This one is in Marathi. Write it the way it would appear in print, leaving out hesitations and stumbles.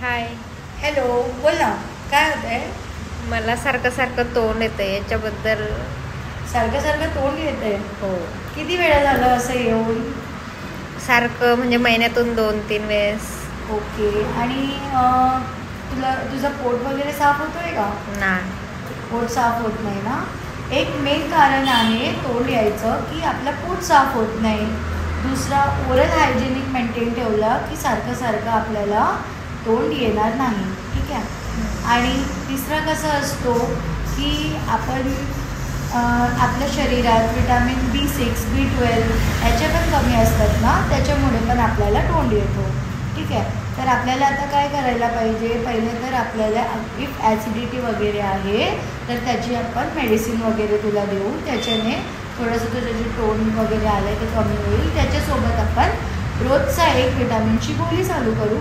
हाय. हॅलो, बोल ना. काय होतंय? मला सारखं सारखं तोंड येतं याच्याबद्दल. सारखं सारखं तोंड येतंय? हो. किती वेळा झालं असं येऊन? सारखं म्हणजे महिन्यातून 2-3 वेळेस. ओके. आणि तुझं पोट वगैरे साफ होतोय का? नाही. पोट साफ होत नाही ना? एक मेन कारण आहे तोंड यायचं की आपलं पोट साफ होत नाही. दुसरा, ओरल हायजेनिक मेंटेन ठेवलं की सारखं सारखं आपल्याला तोंड येणार नाही. ठीक आहे. आणि तिसरा कसं असतो की आपण आपल्या शरीरात विटॅमिन B6, B12 ह्याचे पण कमी असतात ना, त्याच्यामुळे पण आपल्याला तोंड येतो. ठीक आहे. तर आपल्याला आता काय करायला पाहिजे? पहिले तर आपल्याला इफ ॲसिडिटी वगैरे आहे तर त्याची आपण मेडिसिन वगैरे तुला देऊ, त्याच्याने थोडंसं तुझं जे तोंड वगैरे आलं आहे ते कमी होईल. त्याच्यासोबत आपण रोजचा एक विटॅमिनची गोळी चालू करू.